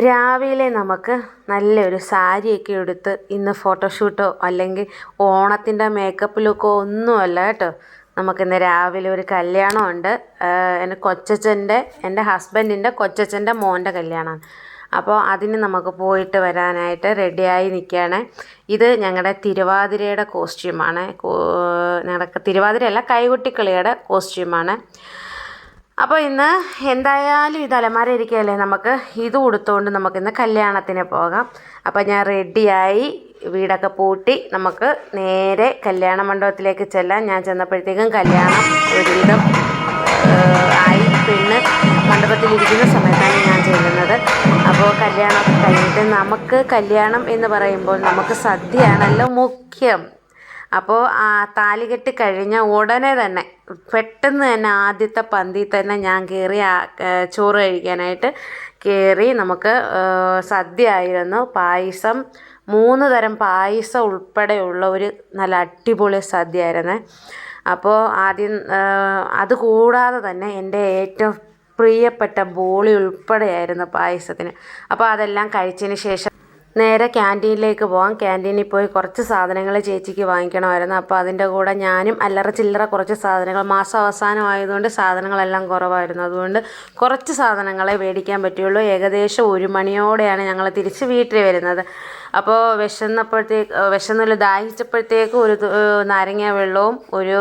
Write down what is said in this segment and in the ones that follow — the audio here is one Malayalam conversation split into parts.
രാവിലെ നമുക്ക് നല്ലൊരു സാരിയൊക്കെ എടുത്ത് ഇന്ന് ഫോട്ടോഷൂട്ടോ അല്ലെങ്കിൽ ഓണത്തിൻ്റെ മേക്കപ്പ് ലുക്കോ ഒന്നുമല്ല കേട്ടോ. നമുക്കിന്ന് രാവിലെ ഒരു കല്യാണമുണ്ട്. എൻ്റെ ഹസ്ബൻഡിൻ്റെ കൊച്ചച്ഛൻ്റെ മോൻ്റെ കല്യാണമാണ്. അപ്പോൾ അതിന് നമുക്ക് പോയിട്ട് വരാനായിട്ട് റെഡിയായി നിൽക്കുകയാണ്. ഇത് ഞങ്ങളുടെ തിരുവാതിരയുടെ കോസ്റ്റ്യൂമാണ്. ഞങ്ങളുടെ തിരുവാതിരയല്ല, കൈകൊട്ടിക്കളിയുടെ കോസ്റ്റ്യൂമാണ്. അപ്പോൾ ഇന്ന് എന്തായാലും ഇത് അലമാര ഇരിക്കുകയല്ലേ, നമുക്ക് ഇത് ഉടുത്തുകൊണ്ട് നമുക്കിന്ന് കല്യാണത്തിന് പോകാം. അപ്പോൾ ഞാൻ റെഡിയായി വീടൊക്കെ പൂട്ടി നമുക്ക് നേരെ കല്യാണ മണ്ഡപത്തിലേക്ക് ചെല്ലാം. ഞാൻ ചെന്നപ്പോഴത്തേക്കും കല്യാണം ഒരുവിധം ആയി. പിന്നെ മണ്ഡപത്തിലിരിക്കുന്ന സമയത്താണ് ഞാൻ ചെല്ലുന്നത്. അപ്പോൾ കല്യാണമൊക്കെ കഴിഞ്ഞിട്ട് നമുക്ക് കല്യാണം എന്ന് പറയുമ്പോൾ നമുക്ക് സദ്യയാണല്ലോ മുഖ്യം. അപ്പോൾ താലികെട്ട് കഴിഞ്ഞ ഉടനെ തന്നെ പെട്ടെന്ന് തന്നെ ആദ്യത്തെ പന്തിയിൽ തന്നെ ഞാൻ കയറി ചോറ് കഴിക്കാനായിട്ട് കയറി. നമുക്ക് സദ്യ ആയിരുന്നു. പായസം, 3 തരം പായസം ഉൾപ്പെടെയുള്ള ഒരു നല്ല അടിപൊളി സദ്യ ആയിരുന്നു. അപ്പോൾ ആദ്യം അതുകൂടാതെ തന്നെ എൻ്റെ ഏറ്റവും പ്രിയപ്പെട്ട ബോളി ഉൾപ്പെടെയായിരുന്നു പായസത്തിന്. അപ്പോൾ അതെല്ലാം കഴിച്ചതിന് ശേഷം നേരെ ക്യാൻറ്റീനിലേക്ക് പോകാം. ക്യാൻറ്റീനിൽ പോയി കുറച്ച് സാധനങ്ങൾ ചേച്ചിക്ക് വാങ്ങിക്കണമായിരുന്നു. അപ്പോൾ അതിൻ്റെ കൂടെ ഞാനും അല്ലറ ചില്ലറ കുറച്ച് സാധനങ്ങൾ, മാസം അവസാനമായതുകൊണ്ട് സാധനങ്ങളെല്ലാം കുറവായിരുന്നു. അതുകൊണ്ട് കുറച്ച് സാധനങ്ങളെ മേടിക്കാൻ പറ്റുള്ളൂ. ഏകദേശം 1 മണിയോടെയാണ് ഞങ്ങൾ തിരിച്ച് വീട്ടിൽ വരുന്നത്. അപ്പോൾ വിശന്നില്ല, ദാഹിച്ചപ്പോഴത്തേക്ക് ഒരു നാരങ്ങ വെള്ളവും ഒരു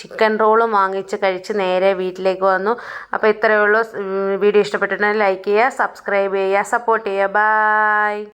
ചിക്കൻ റോളും വാങ്ങിച്ച് കഴിച്ച് നേരെ വീട്ടിലേക്ക് വന്നു. അപ്പോൾ ഇത്രയേ ഉള്ളൂ. വീഡിയോ ഇഷ്ടപ്പെട്ടിട്ടുണ്ടെങ്കിൽ ലൈക്ക് ചെയ്യുക, സബ്സ്ക്രൈബ് ചെയ്യുക, സപ്പോർട്ട് ചെയ്യുക. ബൈ.